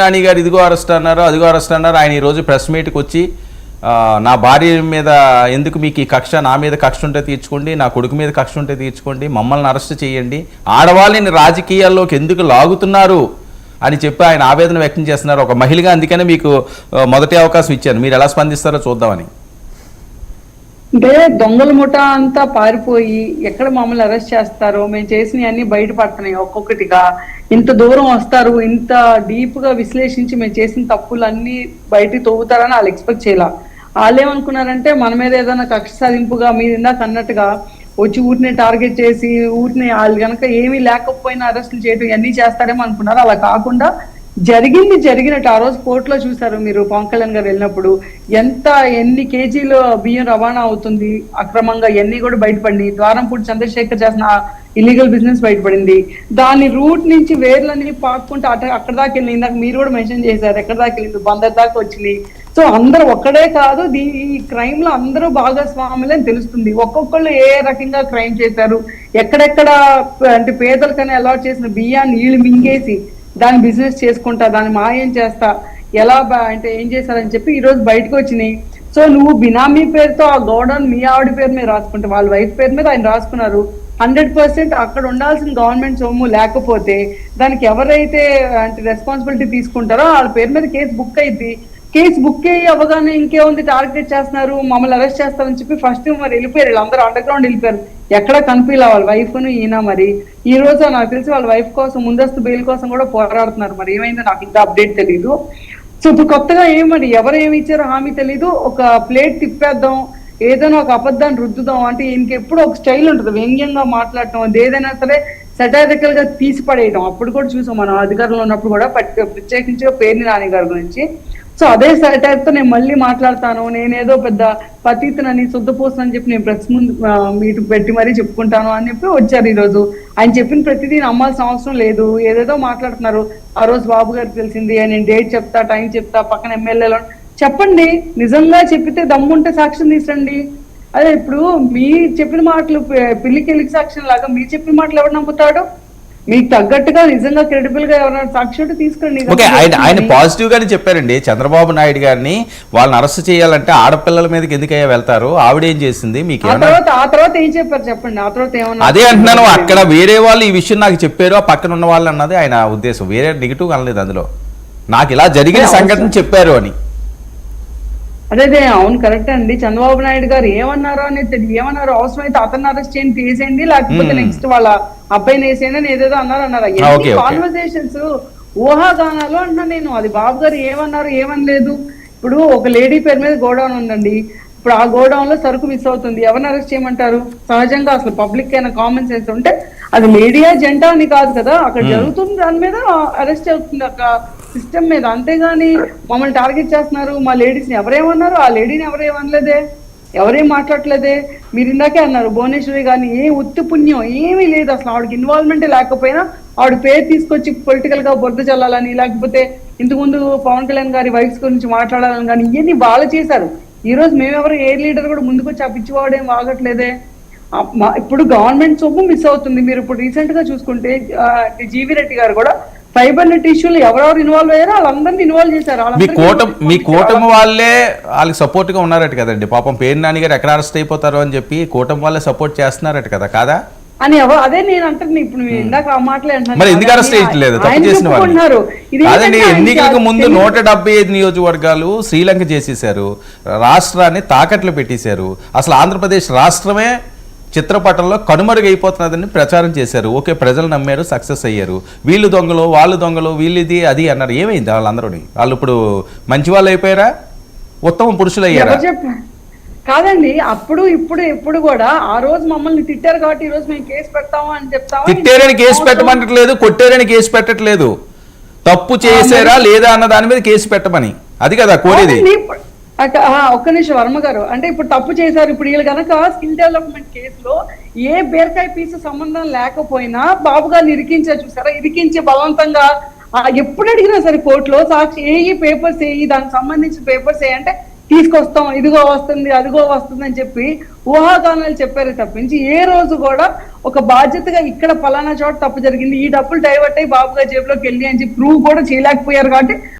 నాని గారు ఇదిగో అరెస్ట్ అన్నారు, అదిగో అరెస్ట్ అన్నారు. ఆయన ఈరోజు ప్రెస్ మీట్కి వచ్చి నా భార్య మీద ఎందుకు మీకు ఈ కక్ష, నా మీద కక్ష ఉంటే తీర్చుకోండి, నా కొడుకు మీద కక్ష ఉంటే తీర్చుకోండి, మమ్మల్ని అరెస్ట్ చేయండి, ఆడవాళ్ళని రాజకీయాల్లోకి ఎందుకు లాగుతున్నారు అని చెప్పి ఆయన ఆవేదన వ్యక్తం చేస్తున్నారు ఒక మహిళగా. అందుకనే మీకు మొదటి అవకాశం ఇచ్చాను, మీరు ఎలా స్పందిస్తారో చూద్దామని. అంటే దొంగల ముఠా అంతా పారిపోయి ఎక్కడ మమ్మల్ని అరెస్ట్ చేస్తారో, మేము చేసినవన్నీ బయటపడుతున్నాయి ఒక్కొక్కటిగా. ఇంత దూరం వస్తారు, ఇంత డీప్ గా విశ్లేషించి మేము చేసిన తప్పులన్నీ బయటికి తవ్వుతారని వాళ్ళు ఎక్స్పెక్ట్ చేయాల. వాళ్ళు ఏమనుకున్నారంటే మన మీద ఏదైనా కక్ష సాధింపుగా మీరు ఇందాక అన్నట్టుగా వచ్చి ఊరిని టార్గెట్ చేసి ఊరిని వాళ్ళు కనుక ఏమీ లేకపోయినా అరెస్టులు చేయడం ఇవన్నీ చేస్తారేమో అనుకున్నారు. అలా కాకుండా జరిగినట్టు ఆ రోజు కోర్టులో చూసారు మీరు. పవన్ కళ్యాణ్ గారు వెళ్ళినప్పుడు ఎన్ని కేజీలు బియ్యం రవాణా అవుతుంది అక్రమంగా, ఎన్ని కూడా బయటపడింది. ద్వారంపూడి చంద్రశేఖర్ చేసిన ఇల్లీగల్ బిజినెస్ బయటపడింది. దాని రూట్ నుంచి వేర్లన్నీ పాక్కుంటే అక్కడ దాకా వెళ్ళింది. ఇందాక మీరు కూడా మెన్షన్ చేశారు ఎక్కడ దాకా వెళ్ళింది, బందర్ దాకా వచ్చింది. సో అందరూ ఒక్కడే కాదు, ఈ క్రైమ్ లో అందరూ భాగస్వాములే తెలుస్తుంది. ఒక్కొక్కళ్ళు ఏ రకంగా క్రైమ్ చేశారు, ఎక్కడెక్కడ అంటే పేదలకన్నా అలాట్ చేసిన బియ్యాన్ని వీళ్ళు మింగేసి దాన్ని బిజినెస్ చేసుకుంటా, దాన్ని మాయం చేస్తా, ఎలా అంటే ఏం చేశారని చెప్పి ఈ రోజు బయటకు వచ్చినాయి. సో నువ్వు బినామీ పేరుతో ఆ గోడౌన్ మీ ఆవిడ పేరు మీద రాసుకుంటే వాళ్ళ వైఫ్ పేరు మీద ఆయన రాసుకున్నారు. 100% అక్కడ ఉండాల్సిన గవర్నమెంట్ సొమ్ము లేకపోతే దానికి ఎవరైతే అంటే రెస్పాన్సిబిలిటీ తీసుకుంటారో వాళ్ళ పేరు మీద కేసు బుక్ అయింది. కేసు బుక్ అయ్యి అవగానే ఇంకేముంది, టార్గెట్ చేస్తున్నారు, మమ్మల్ని అరెస్ట్ చేస్తారని చెప్పి ఫస్ట్ మరి వెళ్ళిపోయారు. వీళ్ళందరూ అండర్ గ్రౌండ్ వెళ్ళిపోయారు, ఎక్కడ కనిపించలే వాళ్ళ వైఫ్ను ఈయన. మరి ఈ రోజు నాకు తెలిసి వాళ్ళ వైఫ్ కోసం ముందస్తు బెయిల్ కోసం కూడా పోరాడుతున్నారు. మరి ఏమైందో నాకు ఇంకా అప్డేట్ తెలీదు. సో ఇప్పుడు కొత్తగా ఏమని ఎవరు ఏమి ఇచ్చారో హామీ తెలీదు. ఒక ప్లేట్ తిప్పేద్దాం, ఏదైనా ఒక అబద్ధాన్ని రుద్దుదాం అంటే ఈయనకి ఎప్పుడు ఒక స్టైల్ ఉంటుంది, వ్యంగ్యంగా మాట్లాడటం, అది ఏదైనా సరే సెటారికల్ గా తీసి పడేయటం. అప్పుడు కూడా చూసాం మనం అధికారంలో ఉన్నప్పుడు కూడా, ప్రత్యేకించి పేర్ని నాని గారి గురించి. సో అదే సెటైర్ తో నేను మళ్ళీ మాట్లాడతాను, నేనేదో పెద్ద పతితనని శుద్ధపోసనని చెప్పి నేను ప్రెస్ ముందు మీటు పెట్టి మరీ చెప్పుకుంటాను అని చెప్పి వచ్చారు. ఈ రోజు ఆయన చెప్పిన ప్రతిదీ నమ్మాల్సిన అవసరం లేదు, ఏదేదో మాట్లాడుతున్నారు. ఆ రోజు బాబు గారికి తెలిసింది, నేను డేట్ చెప్తా, టైం చెప్తా, పక్కన ఎమ్మెల్యేలో చెప్పండి. నిజంగా చెప్పితే దమ్ముంటే సాక్ష్యం తీసురండి. అదే ఇప్పుడు మీ చెప్పిన మాటలు పిల్లికెళ్ళికి సాక్ష్యం లాగా మీరు చెప్పిన మాటలు ఎవరు నమ్ముతాడు? మీకు తగ్గట్టుగా నిజంగా క్రెడిబుల్ గా ఎవరైనా సాక్షి తీసుకురండి. ఆయన పాజిటివ్ గానే చెప్పారండి. చంద్రబాబు నాయుడు గారిని వాళ్ళని అరెస్ట్ చేయాలంటే ఆడపిల్లల మీదకి ఎందుకయ్యా వెళ్తారు, ఆవిడేం చేసింది మీకు? ఆ తర్వాత ఏం చెప్పారు చెప్పండి. ఆ తర్వాత ఏమన్నా అదే అంటున్నాను, అక్కడ వేరే వాళ్ళు ఈ విషయం నాకు చెప్పారు, ఆ పక్కన ఉన్న వాళ్ళు అన్నది ఆయన ఉద్దేశం, వేరే నెగిటివ్ అనలేదు అందులో. నాకు ఇలా జరిగిన సంఘటన చెప్పారు అని. అదే అవును కరెక్ట్ అండి. చంద్రబాబు నాయుడు గారు ఏమన్నారో అనేది ఏమన్నారు, అవసరమైతే అతన్ని అరెస్ట్ చేయండి, తీసేయండి, లేకపోతే నెక్స్ట్ వాళ్ళ అబ్బాయిని వేసేయండి అని ఏదేదో అన్నారు. కాన్వర్సేషన్స్ ఊహాగానాలు అంటున్నా నేను. అది బాబు గారు ఏమన్నారు ఏమనలేదు. ఇప్పుడు ఒక లేడీ పేరు మీద గోడౌన్ ఉందండి, ఇప్పుడు ఆ గోడౌన్ లో సరుకు మిస్ అవుతుంది, ఎవరిని అరెస్ట్ చేయమంటారు? సహజంగా అసలు పబ్లిక్ అయినా కామన్ సెన్స్ ఉంటే అది లేడీయా జంటా అని కాదు కదా, అక్కడ జరుగుతుంది దాని మీద అరెస్ట్ అవుతుంది అక్కడ సిస్టమ్ మీద. అంతేగాని మమ్మల్ని టార్గెట్ చేస్తున్నారు, మా లేడీస్ ని ఎవరేమన్నారు, ఆ లేడీని ఎవరేమనలేదే, ఎవరేం మాట్లాడలేదే. మీరు ఇందాకే అన్నారు భువనేశ్వరి గారిని, ఏ ఉత్తి పుణ్యం ఏమీ లేదు అసలు, ఆవిడకి ఇన్వాల్వ్మెంటే లేకపోయినా ఆవిడ పేరు తీసుకొచ్చి పొలిటికల్ గా బొరద చల్లాలని, లేకపోతే ఇంతకుముందు పవన్ కళ్యాణ్ గారి వైఫ్స్ గురించి మాట్లాడాలని కానీ ఇవన్నీ వాళ్ళు చేశారు. ఈ రోజు మేమెవరు ఏ లీడర్ కూడా ముందుకు వచ్చి ఆ పిచ్చివాడేం వాగట్లేదే. ఇప్పుడు గవర్నమెంట్ సొమ్ము మిస్ అవుతుంది. మీరు ఇప్పుడు రీసెంట్ గా చూసుకుంటే జీవీ రెడ్డి గారు కూడా ఫైబర్ నెట్ ఇష్యూలు ఎవరెవరు ఇన్వాల్వ్ అయ్యారో వాళ్ళందరినీ ఇన్వాల్వ్ చేశారు. మీ కూటమి వాళ్ళే వాళ్ళకి సపోర్ట్ గా ఉన్నారట కదండి. పాపం పేరు నాని గారు ఎక్కడ అరెస్ట్ అయిపోతారో అని చెప్పి కూటమి వాళ్ళే సపోర్ట్ చేస్తున్నారట కదా, కాదా అని అదే నేను అంటాను. ఇప్పుడు ఇందాక ఆ మాటలే అంటున్నాను, మరి ఎందుకు అరెస్ట్ చేయట్లేదు తప్పు చేసిన వాళ్ళు? కాదండి, ఎన్నికలకు ముందు 175 నియోజకవర్గాలు శ్రీలంక చేసేశారు, రాష్ట్రాన్ని తాకట్లు పెట్టేశారు, అసలు ఆంధ్రప్రదేశ్ రాష్ట్రమే చిత్రపటంలో కనుమరుగైపోతున్నదని ప్రచారం చేశారు. ఓకే, ప్రజలు నమ్మారు, సక్సెస్ అయ్యారు. వీళ్ళు దొంగలు, వాళ్ళు దొంగలు, వీళ్ళిది అది అన్నారు. ఏమైంది వాళ్ళందరూ? వాళ్ళు ఇప్పుడు మంచి వాళ్ళు అయిపోయారా, ఉత్తమ పురుషులు అయ్యారా? కాదండి, అప్పుడు ఇప్పుడు కూడా ఆ రోజు మమ్మల్ని తిట్టారు కాబట్టి ఈ రోజు మేము కేసు పెడతాము అని చెప్తాము. తిట్టారని కేసు పెట్టమంటట్లేదు, కొట్టారని కేసు పెట్టట్లేదు, తప్పు చేశారా లేదా అన్న దాని మీద కేసు పెట్టమని, అది కదా కోరేది. ఒక్క నిమిషం వర్మ గారు, అంటే ఇప్పుడు తప్పు చేశారు, ఇప్పుడు వీళ్ళు కనుక స్కిల్ డెవలప్మెంట్ కేసులో ఏ బీరకాయ పీసు సంబంధం లేకపోయినా బాబు గారిని ఇరికించారు చూసారా, ఇరికించి బలవంతంగా ఎప్పుడు అడిగినా సరే కోర్టులో సాక్షి ఏ పేపర్స్ దానికి సంబంధించిన పేపర్స్ అంటే తీసుకొస్తాం, ఇదిగో వస్తుంది, అదిగో వస్తుంది అని చెప్పి ఊహాగానాలు చెప్పారు తప్పించి ఏ రోజు కూడా ఒక బాధ్యతగా ఇక్కడ ఫలానా చోట తప్పు జరిగింది, ఈ డబ్బులు డైవర్ట్ అయ్యి బాబు గారి జేబులోకి వెళ్ళి అని చెప్పి ప్రూవ్ కూడా చేయలేకపోయారు. కాబట్టి